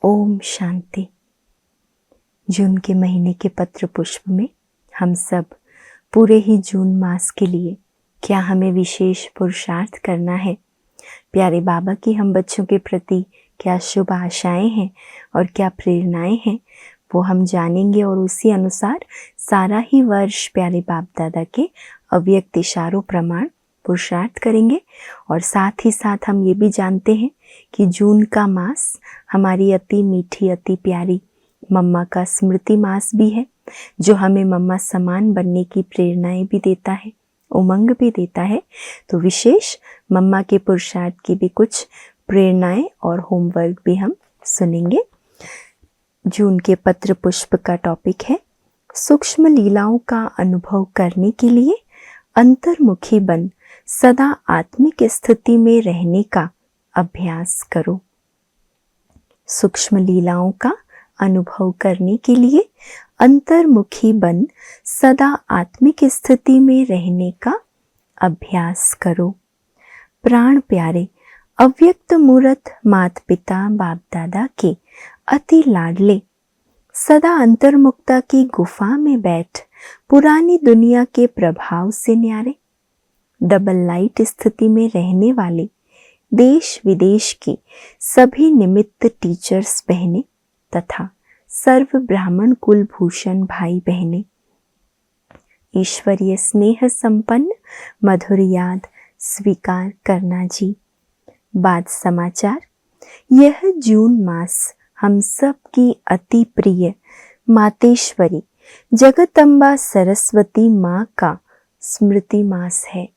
ओम शांति। जून के महीने के पत्र पुष्प में हम सब पूरे ही जून मास के लिए क्या हमें विशेष पुरुषार्थ करना है, प्यारे बाबा की हम बच्चों के प्रति क्या शुभ आशाएं हैं और क्या प्रेरणाएं हैं, वो हम जानेंगे और उसी अनुसार सारा ही वर्ष प्यारे बाप दादा के अव्यक्त इशारों प्रमाण पुरुषार्थ करेंगे। और साथ ही साथ हम ये भी जानते हैं कि जून का मास हमारी अति मीठी अति प्यारी मम्मा का स्मृति मास भी है, जो हमें मम्मा समान बनने की प्रेरणाएं भी देता है, उमंग भी देता है। तो विशेष मम्मा के पुरुषार्थ की भी कुछ प्रेरणाएं और होमवर्क भी हम सुनेंगे। जून के पत्र पुष्प का टॉपिक है सूक्ष्म लीलाओं का अनुभव करने के लिए अंतर्मुखी बन सदा आत्मिक स्थिति में रहने का अभ्यास करो। सूक्ष्म लीलाओं का अनुभव करने के लिए अंतर्मुखी बन सदा आत्मिक स्थिति में रहने का अभ्यास करो। प्राण प्यारे अव्यक्त मूर्त माता पिता बाप दादा के अति लाडले सदा अंतर्मुक्ता की गुफा में बैठ पुरानी दुनिया के प्रभाव से न्यारे डबल लाइट स्थिति में रहने वाले देश विदेश के सभी निमित्त टीचर्स बहने तथा सर्व ब्राह्मण कुल भूषण भाई बहने, ईश्वरीय स्नेह संपन्न मधुर याद स्वीकार करना जी। बाद समाचार, यह जून मास हम सब की अति प्रिय मातेश्वरी जगदम्बा सरस्वती माँ का स्मृति मास है।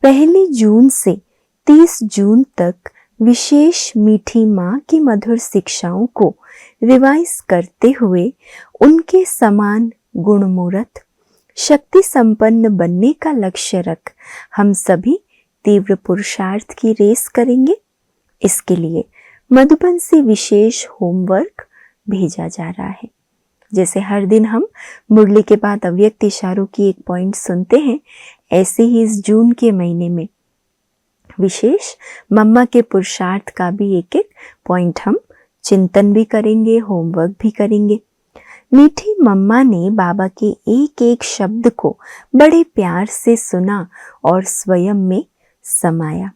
1 जून से 30 जून तक विशेष मीठी माँ की मधुर शिक्षाओं को रिवाइज करते हुए उनके समान गुणमूर्त शक्ति संपन्न बनने का लक्ष्य रख हम सभी तीव्र पुरुषार्थ की रेस करेंगे। इसके लिए मधुबन से विशेष होमवर्क भेजा जा रहा है। जैसे हर दिन हम मुरली के बाद अव्यक्त इशारों की एक पॉइंट सुनते हैं, ऐसे ही इस जून के महीने में विशेष मम्मा के पुरुषार्थ का भी एक एक पॉइंट हम चिंतन भी करेंगे, होमवर्क भी करेंगे। मीठी मम्मा ने बाबा के एक एक शब्द को बड़े प्यार से सुना और स्वयं में समाया।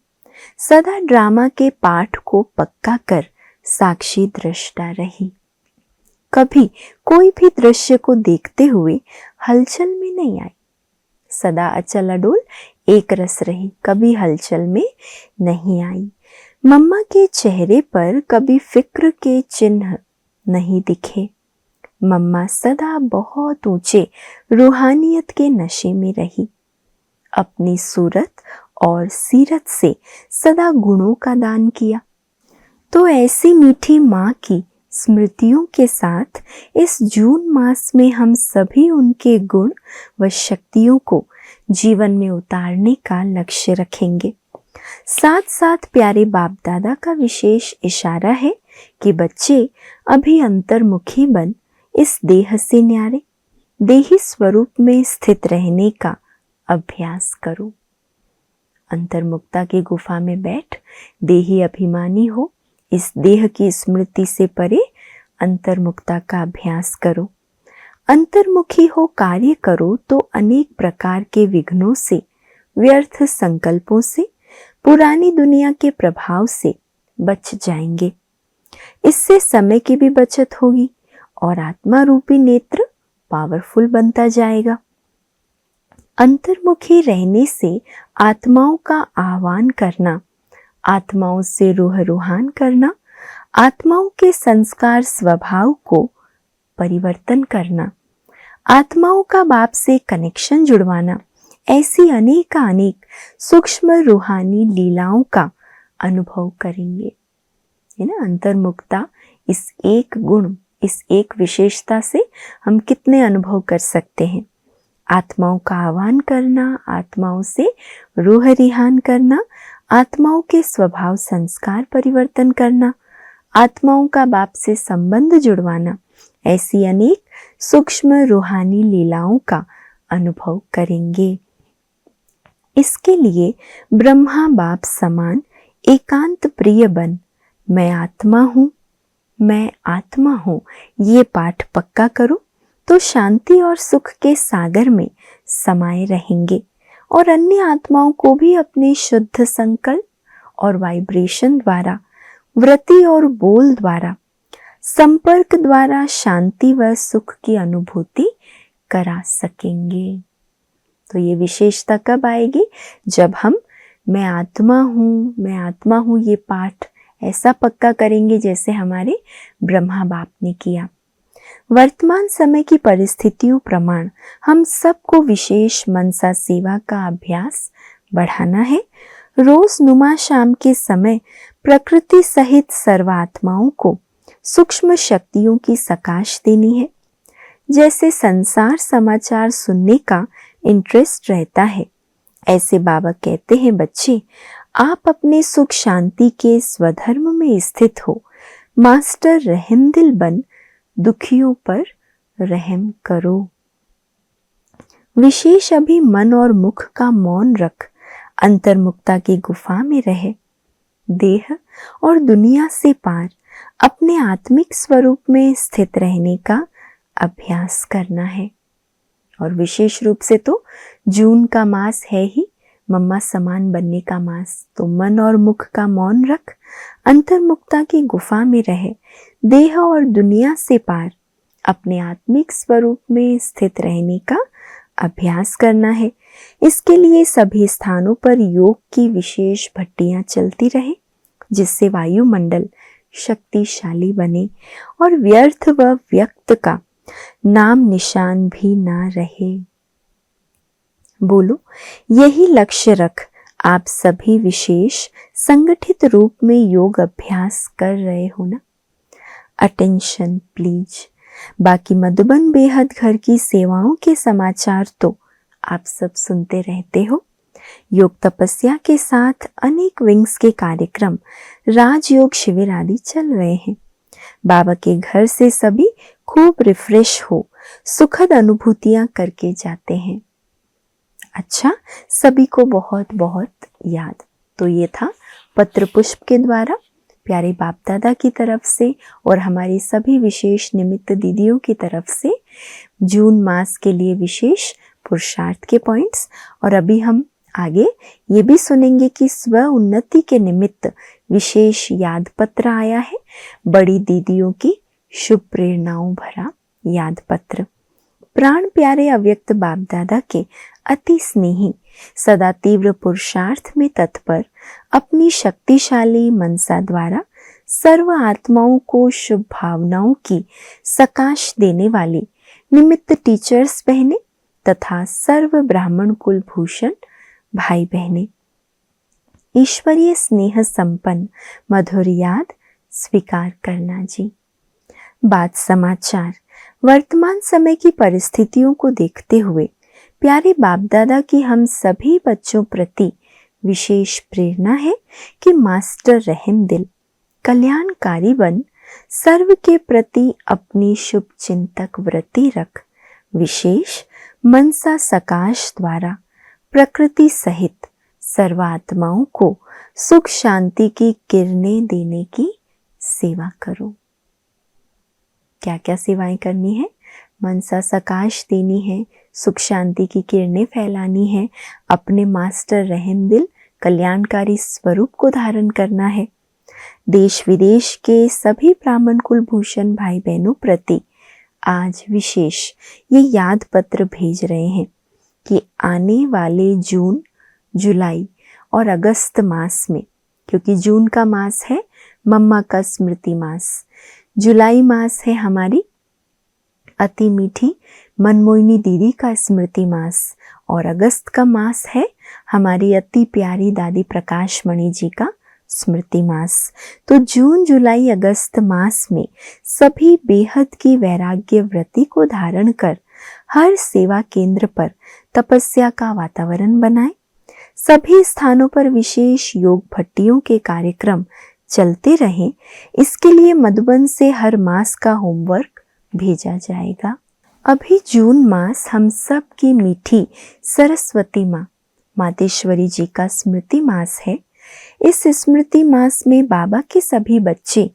सदा ड्रामा के पाठ को पक्का कर साक्षी दृष्टा रही। कभी कोई भी दृश्य को देखते हुए हलचल में नहीं आई। सदा अचल अडोल एक रस रही, कभी हलचल में नहीं आई। मम्मा के चेहरे पर कभी फिक्र के चिन्ह नहीं दिखे। मम्मा सदा बहुत ऊंचे रूहानियत के नशे में रही। अपनी सूरत और सीरत से सदा गुणों का दान किया। तो ऐसी मीठी माँ की स्मृतियों के साथ इस जून मास में हम सभी उनके गुण व शक्तियों को जीवन में उतारने का लक्ष्य रखेंगे। साथ साथ प्यारे बाप दादा का विशेष इशारा है कि बच्चे अभी अंतर्मुखी बन इस देह से न्यारे देही स्वरूप में स्थित रहने का अभ्यास करो। अंतर्मुक्ता की गुफा में बैठ देही अभिमानी हो, इस देह की स्मृति से परे अंतर्मुक्ता का अभ्यास करो। अंतर्मुखी हो कार्य करो तो अनेक प्रकार के विघ्नों से, व्यर्थ संकल्पों से, पुरानी दुनिया के प्रभाव से बच जाएंगे। इससे समय की भी बचत होगी और आत्मा रूपी नेत्र पावरफुल बनता जाएगा। अंतर्मुखी रहने से आत्माओं का आह्वान करना, आत्माओं से रूह रूहान करना, आत्माओं के संस्कार स्वभाव को परिवर्तन करना, आत्माओं का बाप से कनेक्शन जुड़वाना, ऐसी अनेक सूक्ष्म रूहानी लीलाओं का अनुभव करेंगे। है ना, अंतर्मुक्ता इस एक गुण, इस एक विशेषता से हम कितने अनुभव कर सकते हैं। आत्माओं का आह्वान करना, आत्माओं से रूह रिहान करना, आत्माओं के स्वभाव संस्कार परिवर्तन करना, आत्माओं का बाप से संबंध जुड़वाना, ऐसी अनेक सूक्ष्म रूहानी लीलाओं का अनुभव करेंगे। इसके लिए ब्रह्मा बाप समान एकांत प्रिय बन मैं आत्मा हूँ, मैं आत्मा हूँ ये पाठ पक्का करो तो शांति और सुख के सागर में समाये रहेंगे और अन्य आत्माओं को भी अपने शुद्ध संकल्प और वाइब्रेशन द्वारा, वृत्ति और बोल द्वारा, संपर्क द्वारा शांति व सुख की अनुभूति करा सकेंगे। तो ये विशेषता कब आएगी? जब हम मैं आत्मा हूँ ये पाठ ऐसा पक्का करेंगे जैसे हमारे ब्रह्मा बाप ने किया। वर्तमान समय की परिस्थितियों प्रमाण हम सबको विशेष मनसा सेवा का अभ्यास बढ़ाना है। रोज नुमा शाम के समय प्रकृति सहित सर्वात्माओं को सूक्ष्म शक्तियों की सकाश देनी है। जैसे संसार समाचार सुनने का इंटरेस्ट रहता है, ऐसे बाबा कहते हैं बच्चे आप अपने सुख शांति के स्वधर्म में स्थित हो। मास्टर रहम दिल बन दुखियों पर रहम करो। विशेष अभी मन और मुख का मौन रख अंतर्मुक्ता की गुफा में रहे। देह और दुनिया से पार अपने आत्मिक स्वरूप में स्थित रहने का अभ्यास करना है। और विशेष रूप से तो जून का मास है ही मम्मा समान बनने का मास। तो मन और मुख का मौन रख अंतर्मुक्ता की गुफा में रहे। देह और दुनिया से पार अपने आत्मिक स्वरूप में स्थित रहने का अभ्यास करना है। इसके लिए सभी स्थानों पर योग की विशेष भट्टियां चलती रहे, जिससे वायुमंडल शक्तिशाली बने और व्यर्थ व व्यक्त का नाम निशान भी ना रहे। बोलो, यही लक्ष्य रख आप सभी विशेष संगठित रूप में योग अभ्यास कर रहे हो ना? Attention please. बाकी मधुबन बेहद घर की सेवाओं के समाचार तो आप सब सुनते रहते हो। योग तपस्या के साथ अनेक विंग्स के कार्यक्रम, राजयोग शिविर आदि चल रहे हैं। बाबा के घर से सभी खूब रिफ्रेश हो सुखद अनुभूतियां करके जाते हैं। अच्छा, सभी को बहुत बहुत याद। तो ये था पत्र पुष्प के द्वारा प्यारे बाप दादा की तरफ से और हमारी सभी विशेष निमित्त दीदियों की तरफ से जून मास के लिए विशेष पुरुषार्थ के पॉइंट्स। और अभी हम आगे ये भी सुनेंगे कि स्व उन्नति के निमित्त विशेष याद पत्र आया है। बड़ी दीदियों की शुभ प्रेरणाओं भरा याद पत्र। प्राण प्यारे अव्यक्त बाप दादा के अति स्नेही, सदा तीव्र पुरुषार्थ में तत्पर, अपनी शक्तिशाली मनसा द्वारा सर्व आत्माओं को शुभ भावनाओं की सकाश देने वाली निमित्त टीचर्स बहने तथा सर्व ब्राह्मण कुल भूषण भाई बहने, ईश्वरीय स्नेह संपन्न मधुर याद स्वीकार करना जी। बात समाचार। वर्तमान समय की परिस्थितियों को देखते हुए प्यारे बाप दादा की हम सभी बच्चों प्रति विशेष प्रेरणा है कि मास्टर रहम दिल कल्याणकारी बन सर्व के प्रति अपनी शुभ चिंतक वृत्ति रख। विशेष मनसा सकाश द्वारा प्रकृति सहित सर्वात्माओं को सुख शांति की किरणें देने की सेवा करो। क्या क्या सेवाएं करनी है? मनसा सकाश देनी है, सुख शांति की किरणें फैलानी है, अपने मास्टर रहम दिल कल्याणकारी स्वरूप को धारण करना है। देश विदेश के सभी ब्राह्मण कुल भूषण भाई बहनों प्रति आज विशेष ये याद पत्र भेज रहे हैं कि आने वाले जून, जुलाई और अगस्त मास में, क्योंकि जून का मास है मम्मा का स्मृति मास, जुलाई मास है हमारी अति मीठी मनमोहिनी दीदी का स्मृति मास और अगस्त का मास है हमारी अति प्यारी दादी प्रकाश मणि जी का स्मृति मास। तो जून, जुलाई, अगस्त मास में सभी बेहद की वैराग्य व्रति को धारण कर हर सेवा केंद्र पर तपस्या का वातावरण बनाएं। सभी स्थानों पर विशेष योग भट्टियों के कार्यक्रम चलते रहें। इसके लिए मधुबन से हर मास का होमवर्क भेजा जाएगा। अभी जून मास हम सब की मीठी सरस्वती माँ मातेश्वरी जी का स्मृति मास है। इस स्मृति मास में बाबा के सभी बच्चे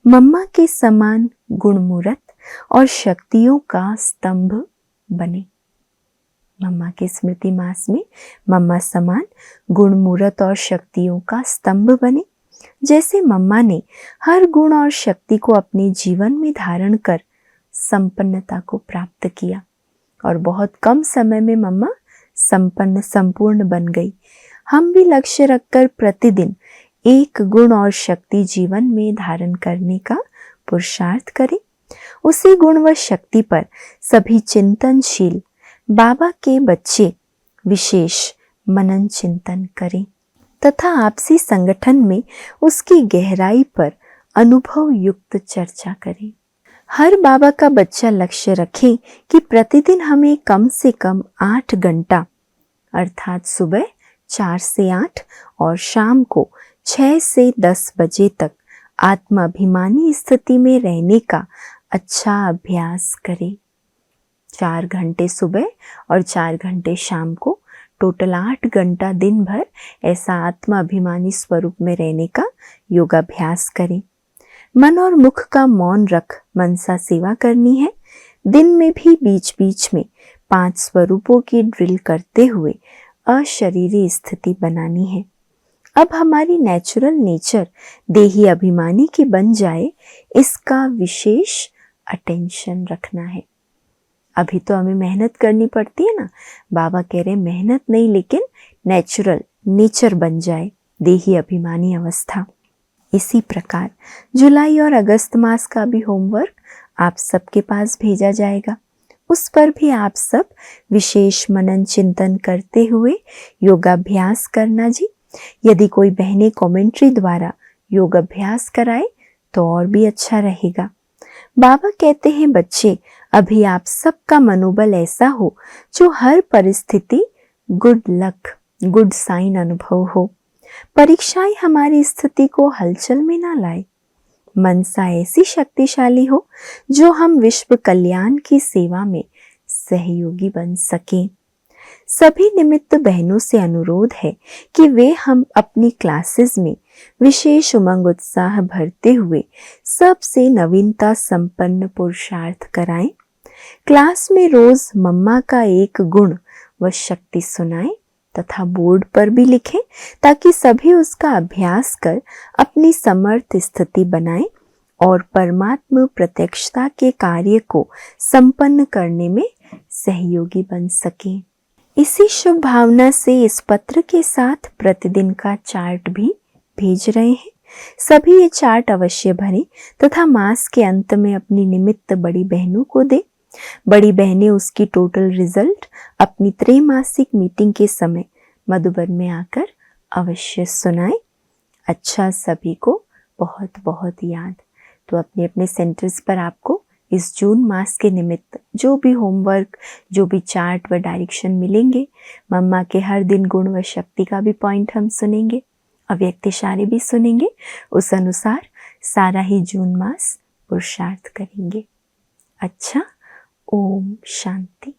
मम्मा के समान गुणमूर्त और शक्तियों का स्तंभ बने। मम्मा के स्मृति मास में मम्मा समान गुणमूर्त और शक्तियों का स्तंभ बने। जैसे मम्मा ने हर गुण और शक्ति को अपने जीवन में धारण कर संपन्नता को प्राप्त किया और बहुत कम समय में मम्मा संपूर्ण बन गई। हम भी लक्ष्य रखकर प्रतिदिन एक गुण और शक्ति जीवन में धारण करने का पुरुषार्थ करें। उसी गुण व शक्ति पर सभी चिंतनशील बाबा के बच्चे विशेष मनन चिंतन करें तथा आपसी संगठन में उसकी गहराई पर अनुभव युक्त चर्चा करें। हर बाबा का बच्चा लक्ष्य रखे कि प्रतिदिन हमें कम से कम 8 घंटा अर्थात सुबह 4 से 8 और शाम को 6 से 10 बजे तक आत्माभिमानी स्थिति में रहने का अच्छा अभ्यास करें। 4 घंटे सुबह और 4 घंटे शाम को टोटल 8 घंटा दिन भर ऐसा आत्माभिमानी स्वरूप में रहने का योगाभ्यास करें। मन और मुख का मौन रख मनसा सेवा करनी है। दिन में भी बीच बीच में 5 स्वरूपों की ड्रिल करते हुए अशरीरी स्थिति बनानी है। अब हमारी नेचुरल नेचर देही अभिमानी की बन जाए, इसका विशेष अटेंशन रखना है। अभी तो हमें मेहनत करनी पड़ती है ना, बाबा कह रहे मेहनत नहीं लेकिन नेचुरल नेचर बन जाए देही अभिमानी अवस्था। इसी प्रकार जुलाई और अगस्त मास का भी होमवर्क आप सबके पास भेजा जाएगा। उस पर भी आप सब विशेष मनन चिंतन करते हुए योगाभ्यास करना जी। यदि कोई बहनें कमेंट्री द्वारा योगाभ्यास कराए तो और भी अच्छा रहेगा। बाबा कहते हैं बच्चे, अभी आप सबका मनोबल ऐसा हो जो हर परिस्थिति गुड लक गुड साइन अनुभव हो। परीक्षाएं हमारी स्थिति को हलचल में ना लाए। मनसा ऐसी शक्तिशाली हो जो हम विश्व कल्याण की सेवा में सहयोगी बन सकें। सभी निमित्त बहनों से अनुरोध है कि वे हम अपनी क्लासेस में विशेष उमंग उत्साह भरते हुए सबसे नवीनता संपन्न पुरुषार्थ कराएं। क्लास में रोज मम्मा का एक गुण व शक्ति सुनाएं तथा बोर्ड पर भी लिखें ताकि सभी उसका अभ्यास कर अपनी समर्थ स्थिति बनाएं और परमात्मा प्रत्यक्षता के कार्य को संपन्न करने में सहयोगी बन सकें। इसी शुभ भावना से इस पत्र के साथ प्रतिदिन का चार्ट भी भेज रहे हैं। सभी ये चार्ट अवश्य भरें तथा मास के अंत में अपनी निमित्त बड़ी बहनों को दें। बड़ी बहनें उसकी टोटल रिजल्ट अपनी त्रैमासिक मीटिंग के समय मधुबन में आकर अवश्य सुनाएं। अच्छा, सभी को बहुत बहुत याद। तो अपने अपने सेंटर्स पर आपको इस जून मास के निमित्त जो भी होमवर्क, जो भी चार्ट व डायरेक्शन मिलेंगे, मम्मा के हर दिन गुण व शक्ति का भी पॉइंट हम सुनेंगे, अव्यक्त इशारे भी सुनेंगे। उस अनुसार सारा ही जून मास पुरुषार्थ करेंगे। अच्छा, ओम शांति।